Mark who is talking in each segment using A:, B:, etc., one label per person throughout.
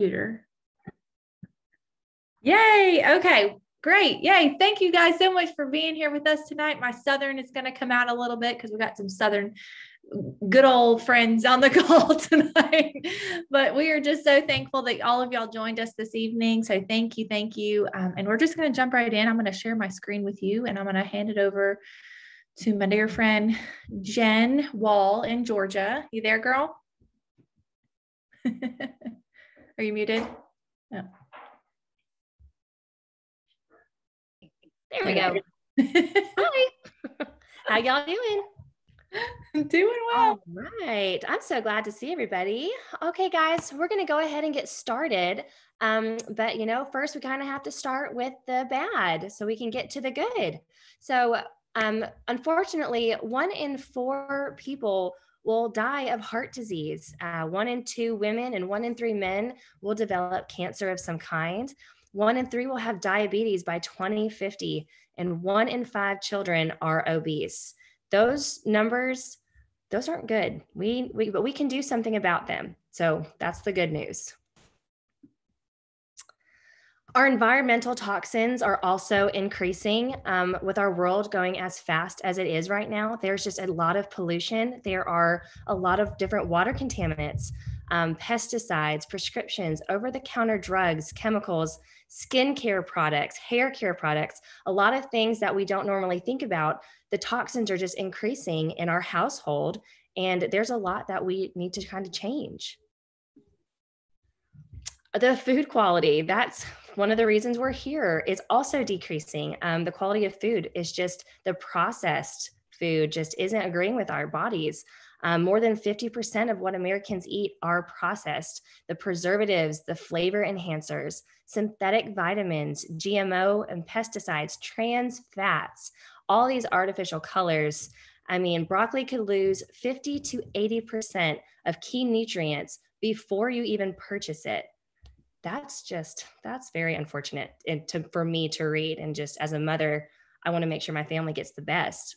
A: Computer. Yay. Okay. Great. Yay. Thank you guys so much for being here with us tonight. My Southern is going to come out a little bit because we got some Southern good old friends on the call tonight. But we are just so thankful that all of y'all joined us this evening. So thank you. Thank you. And we're just going to jump right in. I'm going to share my screen with you and I'm going to hand it over to my dear friend, Jen Wall in Georgia. You there, girl? Are you muted? No.
B: There we go. Hi. How y'all doing?
A: Doing well.
B: All right. I'm so glad to see everybody. Okay, guys, we're going to go ahead and get started. But, first we kind of have to start with the bad so we can get to the good. So, unfortunately, 1 in 4 people will die of heart disease. 1 in 2 women and 1 in 3 men will develop cancer of some kind. 1 in 3 will have diabetes by 2050, and 1 in 5 children are obese. Those numbers, those aren't good. But we can do something about them. So that's the good news. Our environmental toxins are also increasing with our world going as fast as it is right now. There's just a lot of pollution. There are a lot of different water contaminants, pesticides, prescriptions, over-the-counter drugs, chemicals, skincare products, hair care products, a lot of things that we don't normally think about. The toxins are just increasing in our household, and there's a lot that we need to kind of change. The food quality, that's one of the reasons we're here, is also decreasing. The quality of food is just, the processed food just isn't agreeing with our bodies. More than 50% of what Americans eat are processed. The preservatives, the flavor enhancers, synthetic vitamins, GMO and pesticides, trans fats, all these artificial colors. I mean, broccoli could lose 50 to 80% of key nutrients before you even purchase it. That's very unfortunate for me to read. And just as a mother, I want to make sure my family gets the best.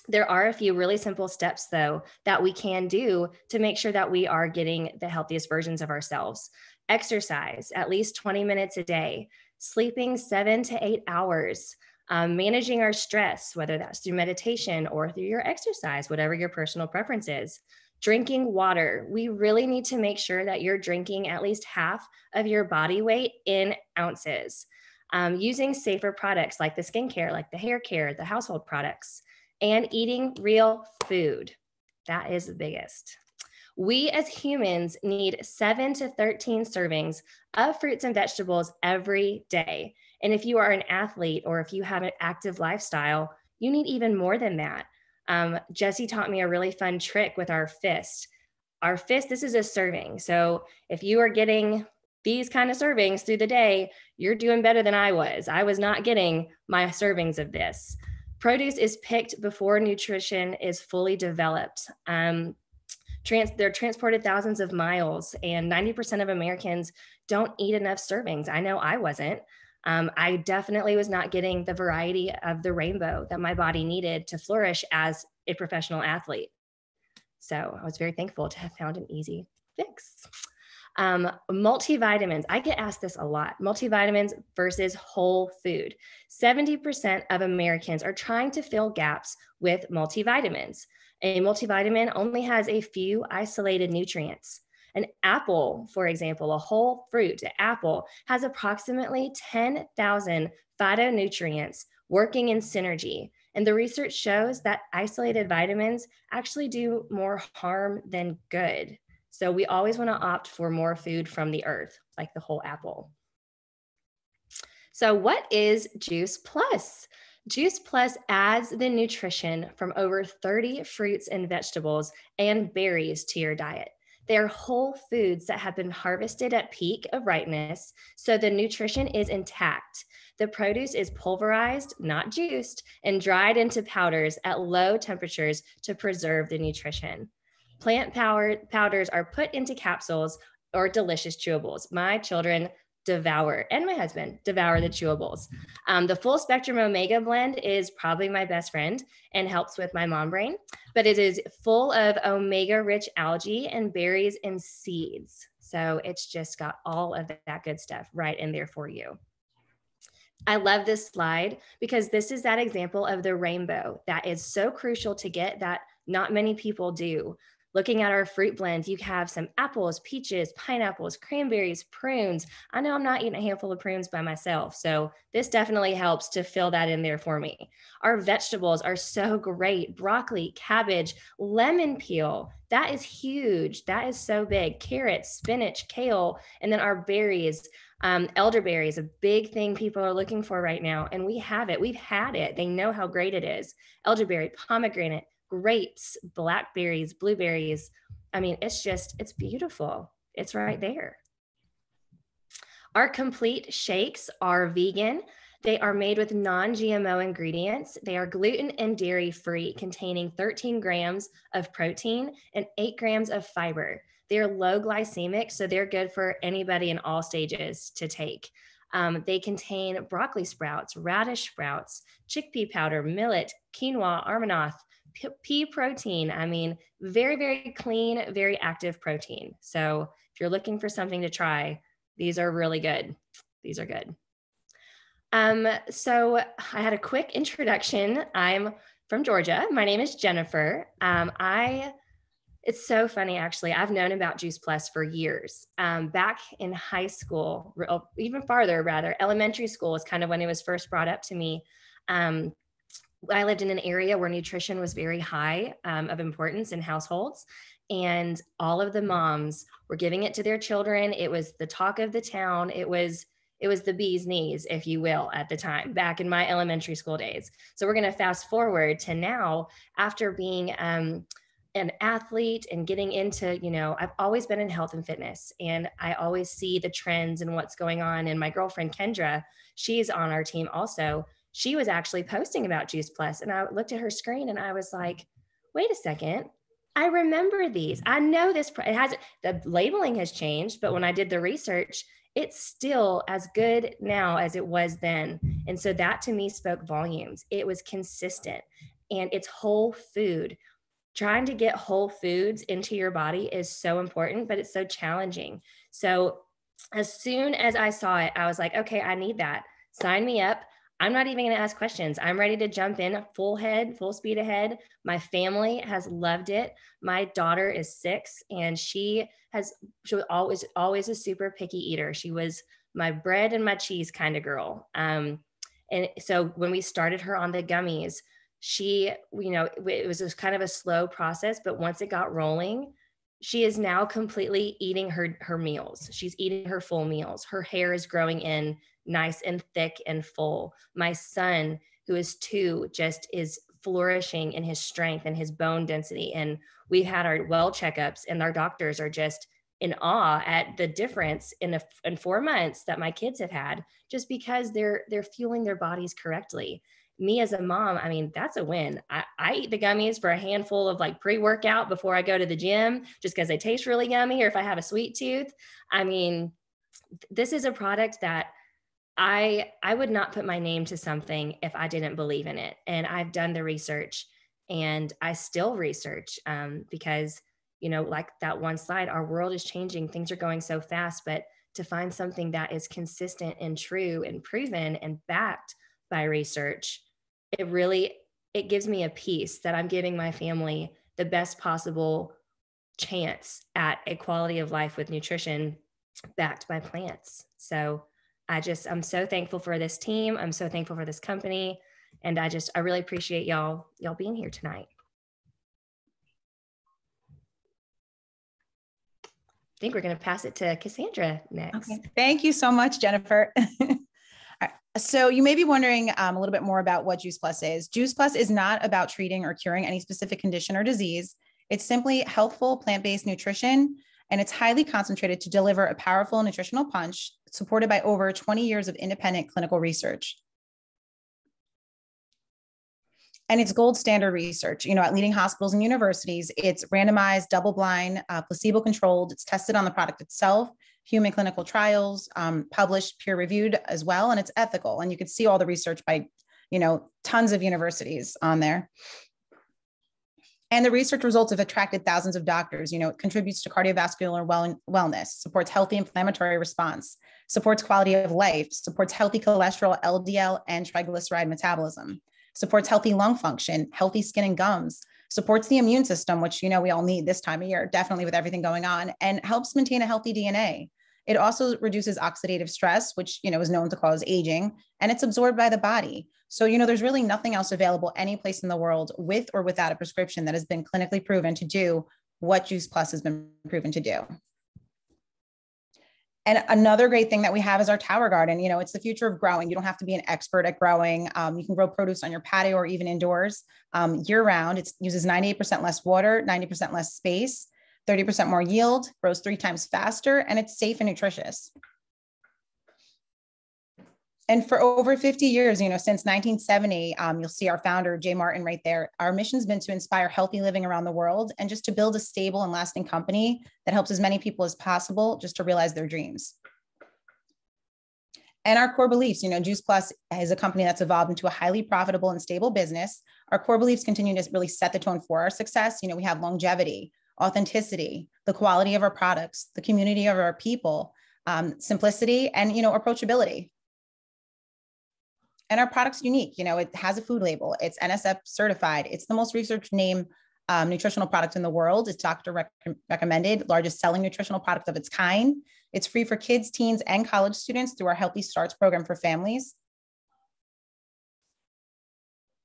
B: There are a few really simple steps, though, that we can do to make sure that we are getting the healthiest versions of ourselves. Exercise, at least 20 minutes a day, sleeping 7 to 8 hours, managing our stress, whether that's through meditation or through your exercise, whatever your personal preference is. Drinking water. We really need to make sure that you're drinking at least half of your body weight in ounces. Using safer products like the skincare, like the hair care, the household products, and eating real food. That is the biggest. We as humans need 7 to 13 servings of fruits and vegetables every day. And if you are an athlete or if you have an active lifestyle, you need even more than that. Jesse taught me a really fun trick with our fist. Our fist, this is a serving. So if you are getting these kind of servings through the day, you're doing better than I was. I was not getting my servings of this. Produce is picked before nutrition is fully developed. They're transported thousands of miles, and 90% of Americans don't eat enough servings. I know I wasn't. I definitely was not getting the variety of the rainbow that my body needed to flourish as a professional athlete. So I was very thankful to have found an easy fix. Multivitamins, I get asked this a lot. Multivitamins versus whole food. 70% of Americans are trying to fill gaps with multivitamins. A multivitamin only has a few isolated nutrients. An apple, for example, a whole fruit, an apple, has approximately 10,000 phytonutrients working in synergy. And the research shows that isolated vitamins actually do more harm than good. So we always want to opt for more food from the earth, like the whole apple. So what is Juice Plus? Juice Plus adds the nutrition from over 30 fruits and vegetables and berries to your diet. They're whole foods that have been harvested at peak of ripeness, so the nutrition is intact. The produce is pulverized, not juiced, and dried into powders at low temperatures to preserve the nutrition. Plant powders are put into capsules or delicious chewables. My children devour, and my husband devour the chewables. The full spectrum omega blend is probably my best friend and helps with my mom brain, but it is full of omega rich algae and berries and seeds. So it's just got all of that good stuff right in there for you. I love this slide because this is that example of the rainbow that is so crucial to get, that not many people do. Looking at our fruit blends, you have some apples, peaches, pineapples, cranberries, prunes. I know I'm not eating a handful of prunes by myself, so this definitely helps to fill that in there for me. Our vegetables are so great. Broccoli, cabbage, lemon peel. That is huge. That is so big. Carrots, spinach, kale, and then our berries. Elderberry is a big thing people are looking for right now, and we have it. We've had it. They know how great it is. Elderberry, pomegranate, grapes, blackberries, blueberries. I mean, it's beautiful. It's right there. Our complete shakes are vegan. They are made with non-GMO ingredients. They are gluten and dairy free, containing 13 grams of protein and 8 grams of fiber. They're low glycemic, so they're good for anybody in all stages to take. They contain broccoli sprouts, radish sprouts, chickpea powder, millet, quinoa, Armanoth, pea protein. I mean, very, very clean, very active protein. So if you're looking for something to try, these are really good. These are good. So I had a quick introduction. I'm from Georgia. My name is Jennifer. It's so funny, actually. I've known about Juice Plus for years. Back in high school, or even farther, rather, elementary school is kind of when it was first brought up to me. I lived in an area where nutrition was very high of importance in households, and all of the moms were giving it to their children. It was the talk of the town. It was the bee's knees, if you will, at the time, back in my elementary school days. So we're going to fast forward to now, after being an athlete and getting into, I've always been in health and fitness, and I always see the trends and what's going on. And my girlfriend, Kendra, she's on our team also. She was actually posting about Juice Plus, and I looked at her screen and I was like, wait a second. I remember these. I know this. The labeling has changed, but when I did the research, it's still as good now as it was then. And so that to me spoke volumes. It was consistent, and it's whole food. Trying to get whole foods into your body is so important, but it's so challenging. So as soon as I saw it, I was like, okay, I need that. Sign me up. I'm not even going to ask questions. I'm ready to jump in full speed ahead. My family has loved it. My daughter is 6, and she was always a super picky eater. She was my bread and my cheese kind of girl. And so when we started her on the gummies, it was just kind of a slow process, but once it got rolling, she is now completely eating her meals. She's eating her full meals. Her hair is growing in nice and thick and full. My son, who is 2, just is flourishing in his strength and his bone density. And we've had our well checkups, and our doctors are just in awe at the difference in 4 months that my kids have had, just because they're fueling their bodies correctly. Me as a mom, I mean, that's a win. I eat the gummies for a handful of like pre-workout before I go to the gym, just because they taste really yummy, or if I have a sweet tooth. I mean, this is a product that I would not put my name to something if I didn't believe in it. And I've done the research, and I still research because, like that one slide, our world is changing. Things are going so fast, but to find something that is consistent and true and proven and backed by research, it gives me a peace that I'm giving my family the best possible chance at a quality of life with nutrition backed by plants. So I'm so thankful for this team. I'm so thankful for this company. And I really appreciate y'all being here tonight. I think we're going to pass it to Cassandra next.
C: Okay. Thank you so much, Jennifer. So you may be wondering a little bit more about what Juice Plus is. Juice Plus is not about treating or curing any specific condition or disease. It's simply healthful plant-based nutrition, and it's highly concentrated to deliver a powerful nutritional punch supported by over 20 years of independent clinical research. And it's gold standard research, at leading hospitals and universities. It's randomized, double-blind, placebo-controlled. It's tested on the product itself, human clinical trials, published, peer-reviewed as well, and it's ethical. And you can see all the research by, tons of universities on there. And the research results have attracted thousands of doctors. It contributes to cardiovascular wellness, supports healthy inflammatory response, supports quality of life, supports healthy cholesterol, LDL, and triglyceride metabolism, supports healthy lung function, healthy skin and gums, supports the immune system, which, we all need this time of year, definitely with everything going on, and helps maintain a healthy DNA. It also reduces oxidative stress, which, is known to cause aging, and it's absorbed by the body. So, there's really nothing else available any place in the world with or without a prescription that has been clinically proven to do what Juice Plus has been proven to do. And another great thing that we have is our tower garden. It's the future of growing. You don't have to be an expert at growing. You can grow produce on your patio or even indoors year round. It uses 98% less water, 90% less space, 30% more yield, grows 3 times faster, and it's safe and nutritious. And for over 50 years, since 1970, you'll see our founder, Jay Martin, right there. Our mission's been to inspire healthy living around the world and just to build a stable and lasting company that helps as many people as possible just to realize their dreams. And our core beliefs, Juice Plus is a company that's evolved into a highly profitable and stable business. Our core beliefs continue to really set the tone for our success. We have longevity, authenticity, the quality of our products, the community of our people, simplicity, and, approachability. And our product's unique. It has a food label. It's NSF certified. It's the most researched name nutritional product in the world. It's doctor recommended, largest selling nutritional product of its kind. It's free for kids, teens, and college students through our Healthy Starts program for families.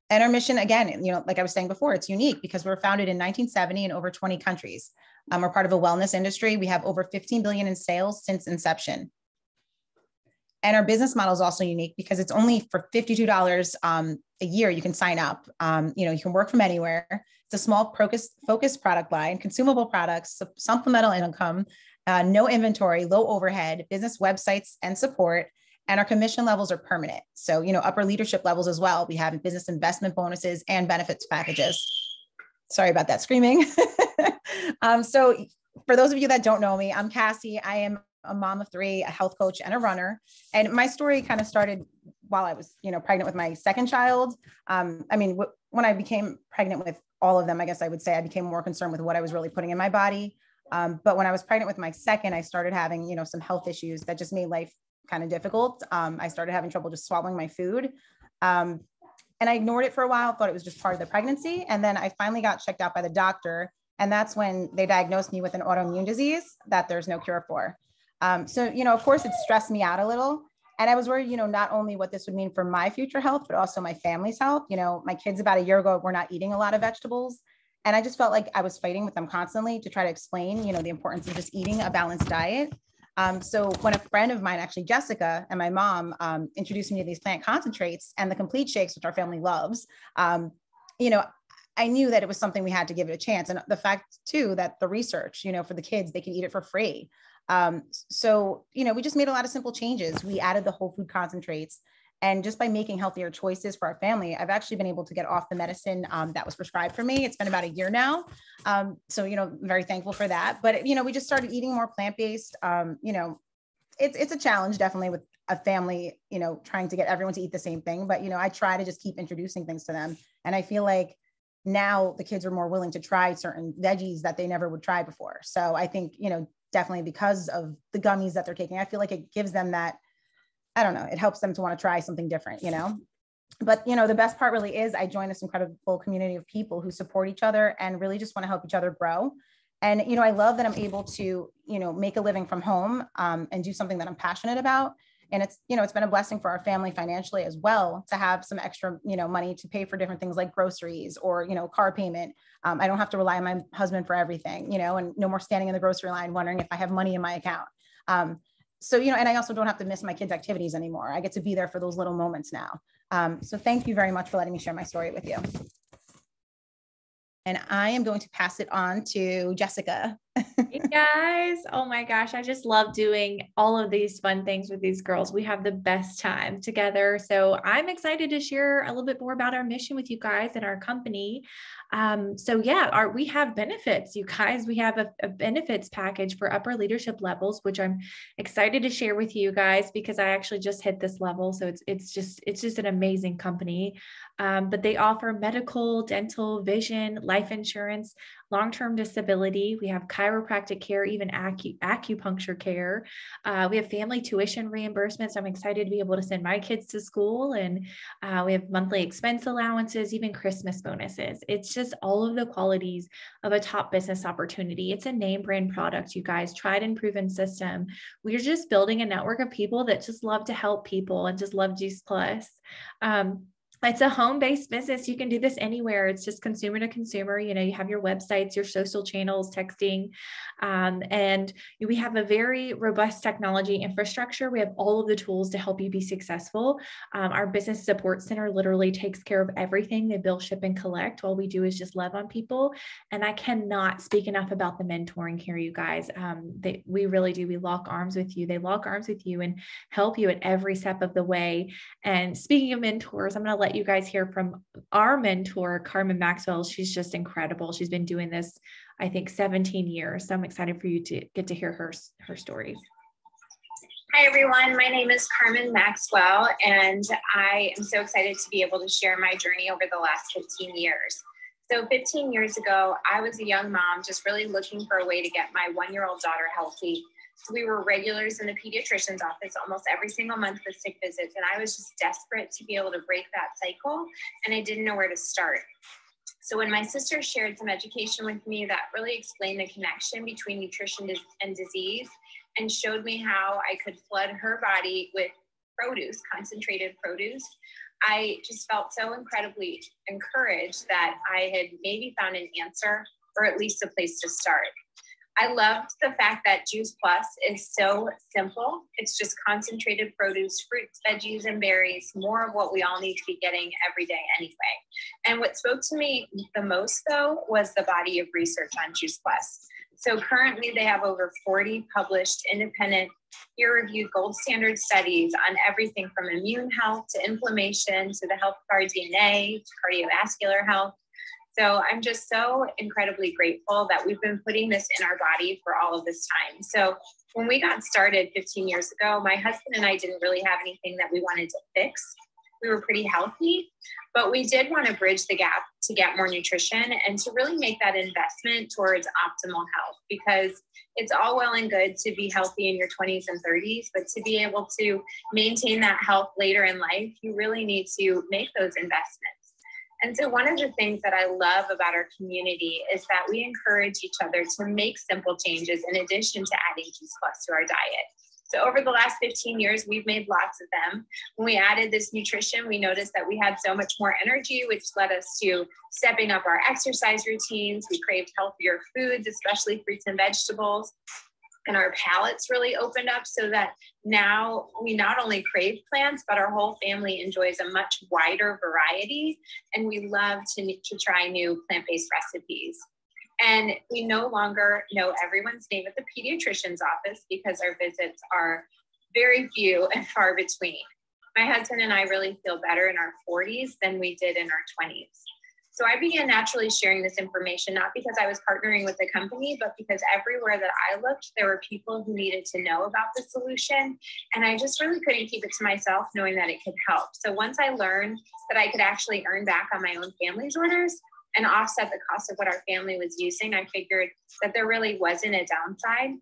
C: And our mission, again, like I was saying before, it's unique because we were founded in 1970 in over 20 countries. We're part of a wellness industry. We have over 15 billion in sales since inception. And our business model is also unique because it's only for $52 a year. You can sign up. You can work from anywhere. It's a small focused product line, consumable products, supplemental income, no inventory, low overhead, business websites and support. And our commission levels are permanent. So, upper leadership levels as well. We have business investment bonuses and benefits packages. Sorry about that screaming. So for those of you that don't know me, I'm Cassie. I am a mom of 3, a health coach, and a runner. And my story kind of started while I was, pregnant with my second child. When I became pregnant with all of them, I guess I would say I became more concerned with what I was really putting in my body. But when I was pregnant with my second, I started having, some health issues that just made life kind of difficult. I started having trouble just swallowing my food. And I ignored it for a while, thought it was just part of the pregnancy. And then I finally got checked out by the doctor. And that's when they diagnosed me with an autoimmune disease that there's no cure for. So, of course, it stressed me out a little. And I was worried, not only what this would mean for my future health, but also my family's health. My kids about a year ago were not eating a lot of vegetables. And I just felt like I was fighting with them constantly to try to explain, the importance of just eating a balanced diet. So when a friend of mine, actually Jessica, and my mom introduced me to these plant concentrates and the complete shakes, which our family loves, I knew that it was something we had to give it a chance. And the fact too, that the research, for the kids, they can eat it for free. So, we just made a lot of simple changes. We added the whole food concentrates, and just by making healthier choices for our family, I've actually been able to get off the medicine that was prescribed for me. It's been about a year now. So, I'm very thankful for that. But, we just started eating more plant-based. It's a challenge definitely with a family, trying to get everyone to eat the same thing. But, I try to just keep introducing things to them. And I feel like now the kids are more willing to try certain veggies that they never would try before. So I think, definitely because of the gummies that they're taking, I feel like it gives them that, I don't know, it helps them to want to try something different, But, the best part really is I joined this incredible community of people who support each other and really just want to help each other grow. And, I love that I'm able to, make a living from home and do something that I'm passionate about. And it's, it's been a blessing for our family financially as well to have some extra, money to pay for different things like groceries or, car payment. I don't have to rely on my husband for everything, and no more standing in the grocery line wondering if I have money in my account. So, and I also don't have to miss my kids' activities anymore. I get to be there for those little moments now. So thank you very much for letting me share my story with you. And I am going to pass it on to Jessica.
A: Hey guys, oh my gosh, I just love doing all of these fun things with these girls. We have the best time together. So I'm excited to share a little bit more about our mission with you guys and our company. We have benefits, you guys. We have a benefits package for upper leadership levels, which I'm excited to share with you guys because I actually just hit this level. So it's just an amazing company. But they offer medical, dental, vision, life insurance, long-term disability. We have chiropractic care, even acupuncture care. We have family tuition reimbursements. I'm excited to be able to send my kids to school. And we have monthly expense allowances, even Christmas bonuses. It's just all of the qualities of a top business opportunity. It's a name brand product, you guys, tried and proven system. We're just building a network of people that just love to help people and just love Juice Plus. It's a home-based business. You can do this anywhere. It's just consumer to consumer. You know, you have your websites, your social channels, texting, and we have a very robust technology infrastructure. We have all of the tools to help you be successful. Our business support center literally takes care of everything. They bill, ship, and collect. All we do is just love on people. And I cannot speak enough about the mentoring here, you guys. We really do. We lock arms with you. They lock arms with you and help you at every step of the way. And speaking of mentors, I'm going to let you guys hear from our mentor, Carmen Maxwell. She's just incredible. She's been doing this, I think, 17 years. So I'm excited for you to get to hear her story.
D: Hi, everyone. My name is Carmen Maxwell, and I am so excited to be able to share my journey over the last 15 years. So 15 years ago, I was a young mom just really looking for a way to get my 1-year-old daughter healthy. So we were regulars in the pediatrician's office almost every single month with sick visits. And I was just desperate to be able to break that cycle. And I didn't know where to start. So when my sister shared some education with me that really explained the connection between nutrition and disease and showed me how I could flood her body with produce, concentrated produce, I just felt so incredibly encouraged that I had maybe found an answer or at least a place to start. I loved the fact that Juice Plus is so simple. It's just concentrated produce, fruits, veggies, and berries, more of what we all need to be getting every day anyway. And what spoke to me the most, though, was the body of research on Juice Plus. So currently they have over 40 published independent peer-reviewed gold standard studies on everything from immune health to inflammation to the health of our DNA to cardiovascular health. So I'm just so incredibly grateful that we've been putting this in our body for all of this time. So when we got started 15 years ago, my husband and I didn't really have anything that we wanted to fix. We were pretty healthy, but we did want to bridge the gap to get more nutrition and to really make that investment towards optimal health, because it's all well and good to be healthy in your 20s and 30s, but to be able to maintain that health later in life, you really need to make those investments. And so one of the things that I love about our community is that we encourage each other to make simple changes in addition to adding Juice Plus to our diet. So over the last 15 years, we've made lots of them. When we added this nutrition, we noticed that we had so much more energy, which led us to stepping up our exercise routines. We craved healthier foods, especially fruits and vegetables. And our palates really opened up so that now we not only crave plants, but our whole family enjoys a much wider variety. And we love to try new plant-based recipes. And we no longer know everyone's name at the pediatrician's office because our visits are very few and far between. My husband and I really feel better in our 40s than we did in our 20s. So I began naturally sharing this information, not because I was partnering with the company, but because everywhere that I looked, there were people who needed to know about the solution. And I just really couldn't keep it to myself, knowing that it could help. So once I learned that I could actually earn back on my own family's orders and offset the cost of what our family was using, I figured that there really wasn't a downside.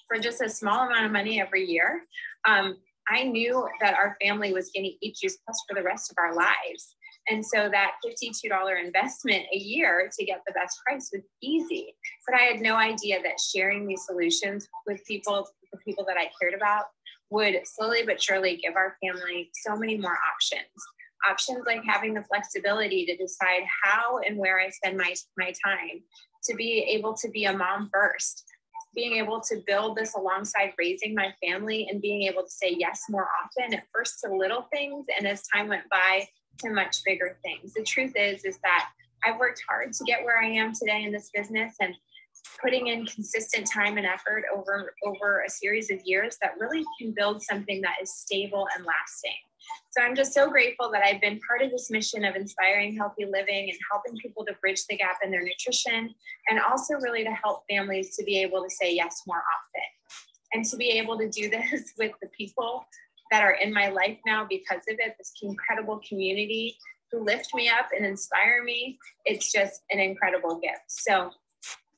D: For just a small amount of money every year, I knew that our family was going to eat Juice Plus for the rest of our lives. And so that $52 investment a year to get the best price was easy. But I had no idea that sharing these solutions with people, the people that I cared about, would slowly but surely give our family so many more options. Options like having the flexibility to decide how and where I spend my time, to be able to be a mom first, being able to build this alongside raising my family and being able to say yes more often, at first to little things, and as time went by, to much bigger things. The truth is that I've worked hard to get where I am today in this business, and putting in consistent time and effort over a series of years that really can build something that is stable and lasting. So I'm just so grateful that I've been part of this mission of inspiring healthy living and helping people to bridge the gap in their nutrition, and also really to help families to be able to say yes more often. And to be able to do this with the people that are in my life now because of it, this incredible community who lift me up and inspire me, it's just an incredible gift. So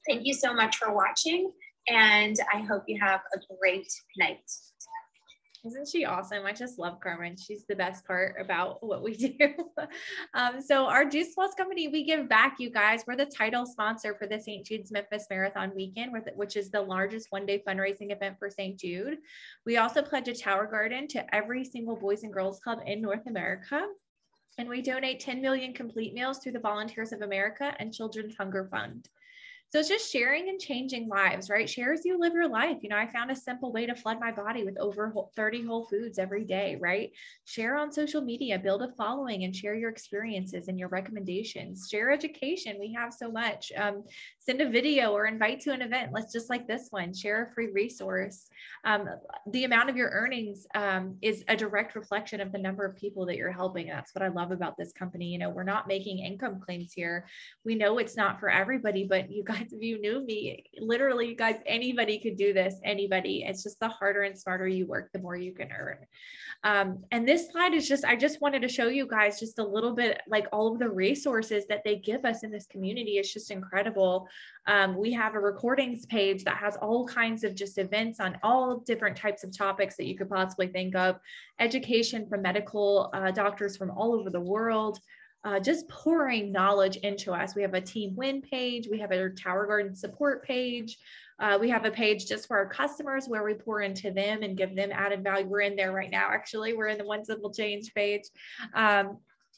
D: thank you so much for watching, and I hope you have a great night.
A: Isn't she awesome? I just love Carmen. She's the best part about what we do. So our Juice Plus company, we give back, you guys. We're the title sponsor for the St. Jude's Memphis Marathon Weekend, which is the largest one-day fundraising event for St. Jude. We also pledge a Tower Garden to every single Boys and Girls Club in North America. And we donate 10 million complete meals through the Volunteers of America and Children's Hunger Fund. So it's just sharing and changing lives, right? Share as you live your life. You know, I found a simple way to flood my body with over 30 whole foods every day, right? Share on social media, build a following, and share your experiences and your recommendations. Share education. We have so much. Send a video or invite to an event. Let's just like this one, share a free resource. The amount of your earnings is a direct reflection of the number of people that you're helping. That's what I love about this company. You know, we're not making income claims here. We know it's not for everybody, but you guys, if you knew me, literally, you guys, anybody could do this, anybody. It's just the harder and smarter you work, the more you can earn. And this slide is just, I just wanted to show you guys just a little bit, like all of the resources that they give us in this community. It's just incredible. We have a recordings page that has all kinds of just events on all different types of topics that you could possibly think of, education from medical doctors from all over the world. Just pouring knowledge into us. We have a Team Win page. We have a Tower Garden support page. We have a page just for our customers where we pour into them and give them added value. We're in there right now. Actually, we're in the One Simple Change page.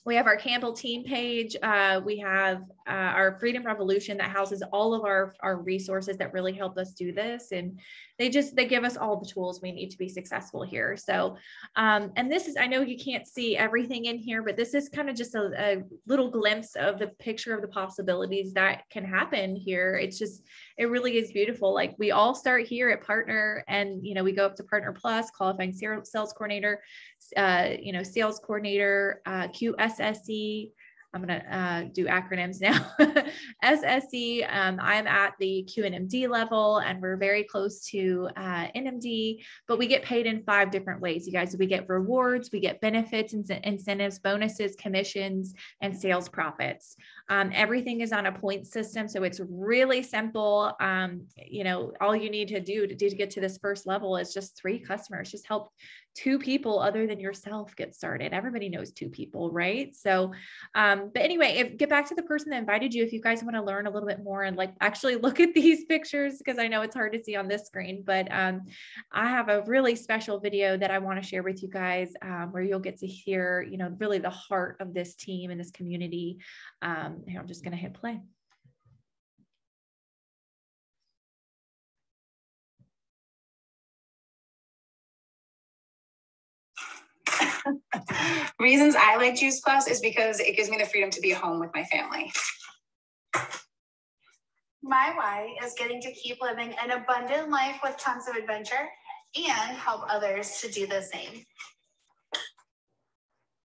A: We have our Campbell team page. We have our Freedom Revolution that houses all of our resources that really help us do this. And they give us all the tools we need to be successful here. So, and this is, I know you can't see everything in here, but this is kind of just a little glimpse of the picture of the possibilities that can happen here. It's just, it really is beautiful. Like we all start here at Partner, and, you know, we go up to Partner Plus, qualifying sales coordinator, sales coordinator, QSSE. I'm going to do acronyms now. SSE, I'm at the QNMD level, and we're very close to NMD, but we get paid in 5 different ways, you guys. We get rewards, we get benefits, incentives, bonuses, commissions, and sales profits. Everything is on a point system, so it's really simple. All you need to do to get to this first level is just 3 customers. Just help 2 people other than yourself get started. Everybody knows 2 people, right? So, but anyway, get back to the person that invited you. If you guys want to learn a little bit more and like actually look at these pictures, because I know it's hard to see on this screen, but I have a really special video that I want to share with you guys where you'll get to hear, really the heart of this team and this community. I'm just going to hit play.
E: Reasons I like Juice Plus is because it gives me the freedom to be home with my family.
F: My why is getting to keep living an abundant life with tons of adventure and help others to do the same.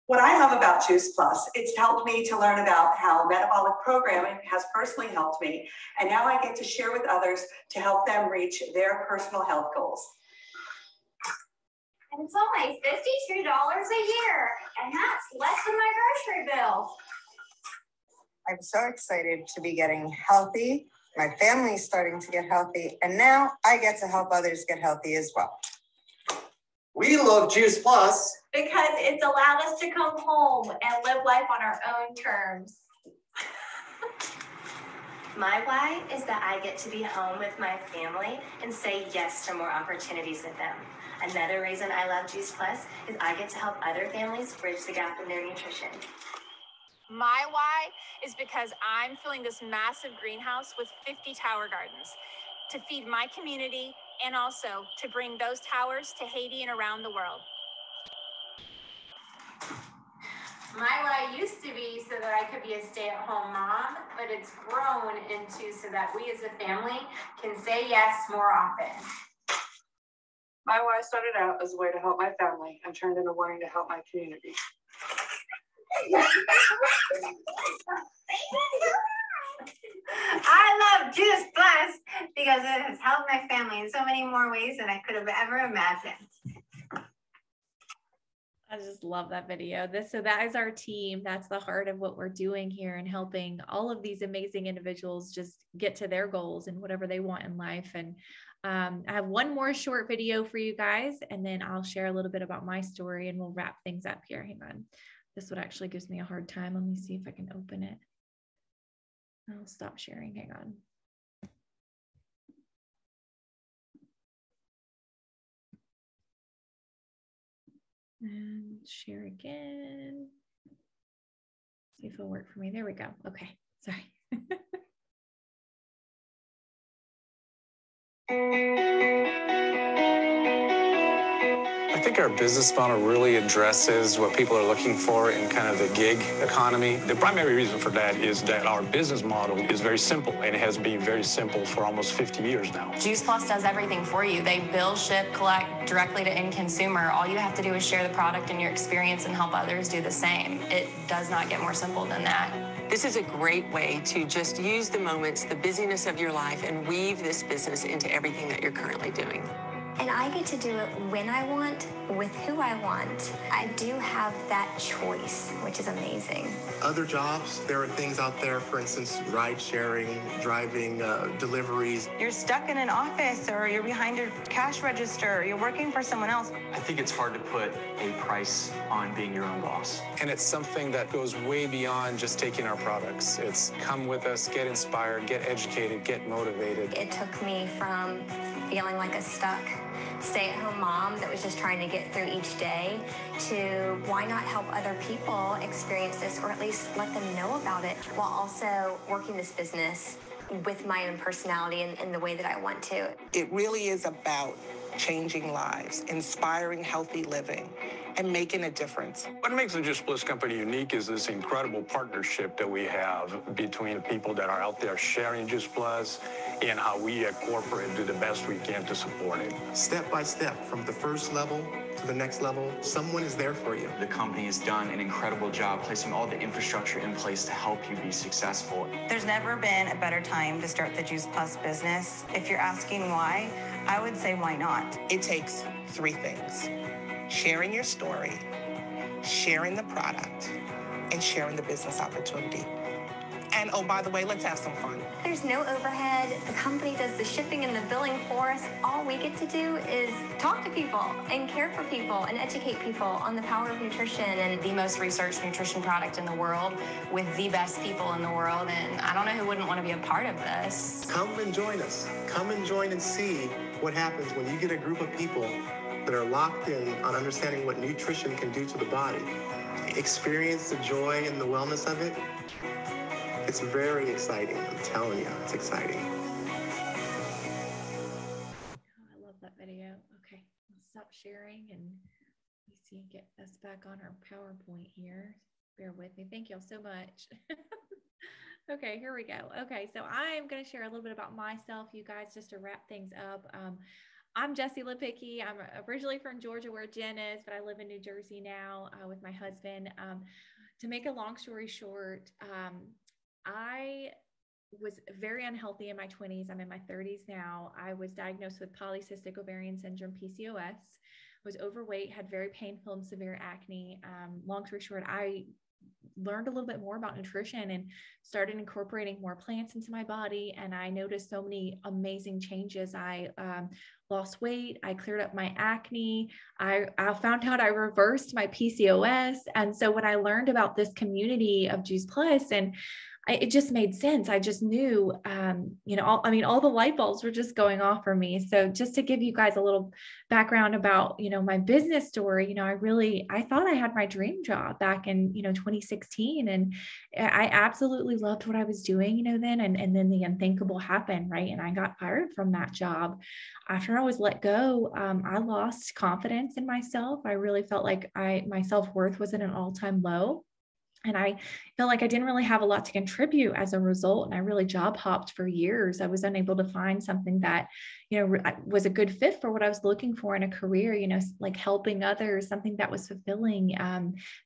G: What I love about Juice Plus, it's helped me to learn about how metabolic programming has personally helped me, and now I get to share with others to help them reach their personal health goals.
F: And it's only $52 a year, and that's less than my grocery bill.
H: I'm so excited to be getting healthy. My family's starting to get healthy, and now I get to help others get healthy as well.
I: We love Juice Plus
F: because it's allowed us to come home and live life on our own terms.
J: My why is that I get to be home with my family and say yes to more opportunities with them. Another reason I love Juice Plus is I get to help other families bridge the gap in their nutrition.
K: My why is because I'm filling this massive greenhouse with 50 tower gardens to feed my community and also to bring those towers to Haiti and around the world.
L: My why used to be so that I could be a stay-at-home mom, but it's grown into so that we as a family can say yes more often.
M: My why started out as a way to help my family and turned into wanting to help my community.
L: I love Juice Plus because it has helped my family in so many more ways than I could have ever imagined.
A: I just love that video. So that is our team. That's the heart of what we're doing here and helping all of these amazing individuals just get to their goals and whatever they want in life. And I have one more short video for you guys, and then I'll share a little bit about my story and we'll wrap things up here. Hang on. This one actually gives me a hard time. Let me see if I can open it. I'll stop sharing. Hang on. And share again. See if it'll work for me. There we go. Okay. Sorry.
N: I think our business model really addresses what people are looking for in kind of the gig economy. The primary reason for that is that our business model is very simple, and it has been very simple for almost 50 years now.
O: Juice Plus does everything for you. They bill, ship, collect directly to end consumer. All you have to do is share the product and your experience and help others do the same. It does not get more simple than that.
P: This is a great way to just use the moments, the busyness of your life, and weave this business into everything that you're currently doing.
Q: And I get to do it when I want, with who I want. I do have that choice, which is amazing.
R: Other jobs, there are things out there, for instance, ride sharing, driving, deliveries.
S: You're stuck in an office, or you're behind a cash register, or you're working for someone else.
T: I think it's hard to put a price on being your own boss.
N: And it's something that goes way beyond just taking our products. It's come with us, get inspired, get educated, get motivated.
Q: It took me from feeling like a stuck stay-at-home mom that was just trying to get through each day to why not help other people experience this, or at least let them know about it, while also working this business with my own personality and the way that I want to.
U: It really is about changing lives, inspiring healthy living, and making a difference.
N: What makes the Juice Plus company unique is this incredible partnership that we have between people that are out there sharing Juice Plus and how we at corporate do the best we can to support it.
R: Step by step, from the first level to the next level, someone is there for you.
T: The company has done an incredible job placing all the infrastructure in place to help you be successful.
S: There's never been a better time to start the Juice Plus business. If you're asking why, I would say why not?
U: It takes three things: sharing your story, sharing the product, and sharing the business opportunity. And oh, by the way, let's have some fun.
Q: There's no overhead. The company does the shipping and the billing for us. All we get to do is talk to people and care for people and educate people on the power of nutrition.
O: And the most researched nutrition product in the world with the best people in the world. And I don't know who wouldn't want to be a part of this.
R: Come and join us. Come and join and see what happens when you get a group of people that are locked in on understanding what nutrition can do to the body. Experience the joy and the wellness of it. It's very exciting. I'm telling you, it's exciting.
A: Oh, I love that video. Okay, I'll stop sharing and let me see and get us back on our PowerPoint here. Bear with me. Thank y'all so much. Okay, here we go. Okay, so I'm going to share a little bit about myself, you guys, just to wrap things up. I'm Jessie Lipicki. I'm originally from Georgia, where Jen is, but I live in New Jersey now with my husband. To make a long story short, I was very unhealthy in my 20s. I'm in my 30s now. I was diagnosed with polycystic ovarian syndrome, PCOS, was overweight, had very painful and severe acne. Long story short, I learned a little bit more about nutrition and started incorporating more plants into my body. And I noticed so many amazing changes. I lost weight. I cleared up my acne. I found out I reversed my PCOS. And so when I learned about this community of Juice Plus, and it just made sense. I just knew, all the light bulbs were just going off for me. So just to give you guys a little background about, my business story, I thought I had my dream job back in, 2016. And I absolutely loved what I was doing, then, and then the unthinkable happened, right? And I got fired from that job. After I was let go, I lost confidence in myself. I really felt like my self-worth was at an all-time low. And I felt like I didn't really have a lot to contribute as a result. And I really job hopped for years. I was unable to find something that, was a good fit for what I was looking for in a career, like helping others, something that was fulfilling,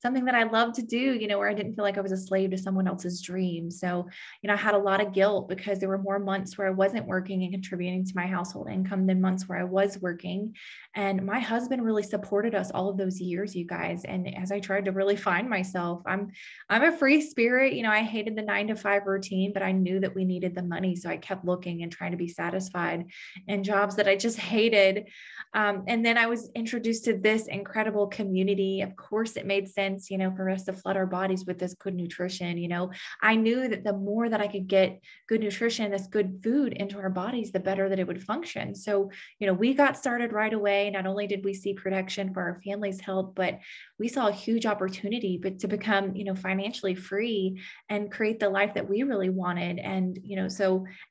A: something that I loved to do, where I didn't feel like I was a slave to someone else's dream. So, I had a lot of guilt because there were more months where I wasn't working and contributing to my household income than months where I was working. And my husband really supported us all of those years, you guys. And as I tried to really find myself, I'm a free spirit. I hated the 9-to-5 routine, but I knew that we needed the money. So I kept looking and trying to be satisfied in jobs that I just hated. And then I was introduced to this incredible community. Of course, it made sense, for us to flood our bodies with this good nutrition. I knew that the more that I could get good nutrition, this good food into our bodies, the better that it would function. So, we got started right away. Not only did we see protection for our family's health, but we saw a huge opportunity to become, financially free and create the life that we really wanted. And,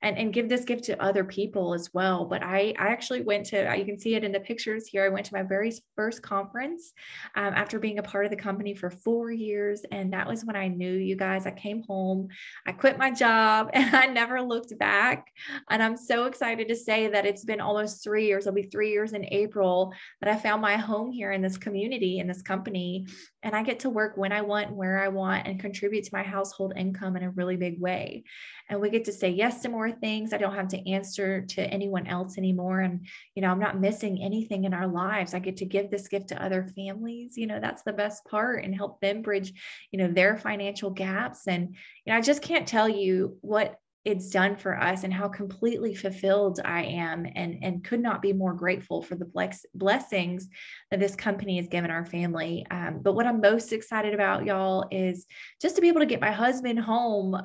A: and give this gift to other people as well. But I actually went to, you can see it in the pictures here. I went to my very first conference after being a part of the company for 4 years. And that was when I knew, you guys, I came home, I quit my job, and I never looked back. And I'm so excited to say that it's been almost 3 years. It'll be 3 years in April that I found my home here in this community, in this company. And I get to work when I want, where I want, and contribute to my household income in a really big way. And we get to say yes to more things. I don't have to answer to anyone else anymore. And, I'm not missing anything in our lives. I get to give this gift to other families. That's the best part, and help them bridge, their financial gaps. And, I just can't tell you what it's done for us and how completely fulfilled I am, and could not be more grateful for the blessings that this company has given our family. But what I'm most excited about, y'all, is just to be able to get my husband home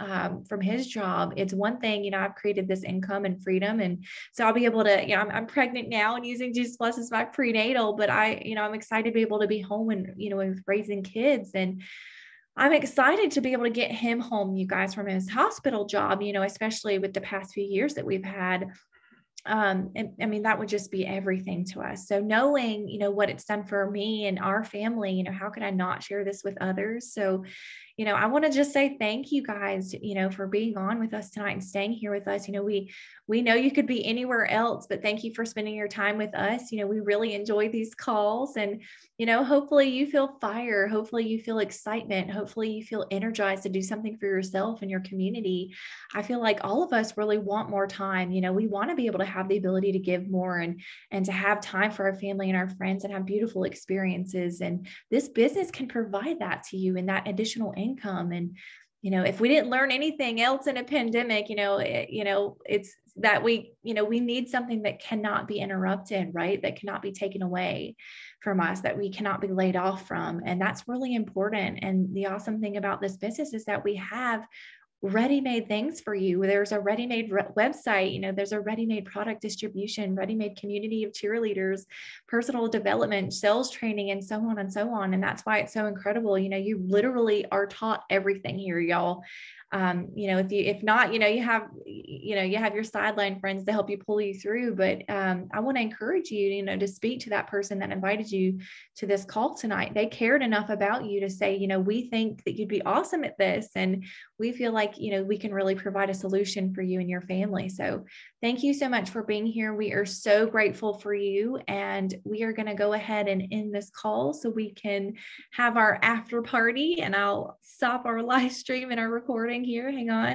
A: from his job. It's one thing, I've created this income and freedom. And so I'll be able to, I'm pregnant now and using Juice Plus as my prenatal, but I'm excited to be able to be home and, with raising kids. And I'm excited to be able to get him home, you guys, from his hospital job, especially with the past few years that we've had. And I mean, that would just be everything to us. So knowing, what it's done for me and our family, how could I not share this with others? So, I want to just say thank you guys, for being on with us tonight and staying here with us. We know you could be anywhere else, but thank you for spending your time with us. We really enjoy these calls, and, hopefully you feel fire. Hopefully you feel excitement. Hopefully you feel energized to do something for yourself and your community. I feel like all of us really want more time. We want to be able to have the ability to give more and to have time for our family and our friends and have beautiful experiences. And this business can provide that to you, and that additional income. And, if we didn't learn anything else in a pandemic, it's that we need something that cannot be interrupted, right? That cannot be taken away from us, that we cannot be laid off from. And that's really important. And the awesome thing about this business is that we have ready-made things for you. There's a ready-made website, there's a ready-made product distribution, ready-made community of cheerleaders, personal development, sales training, and so on and so on. And that's why it's so incredible. You literally are taught everything here, y'all. If not, you have your sideline friends to help you pull you through. But I want to encourage you, to speak to that person that invited you to this call tonight. They cared enough about you to say, we think that you'd be awesome at this. And we feel like, we can really provide a solution for you and your family. So thank you so much for being here. We are so grateful for you. And we are going to go ahead and end this call so we can have our after party, and I'll stop our live stream and our recording here. Hang on.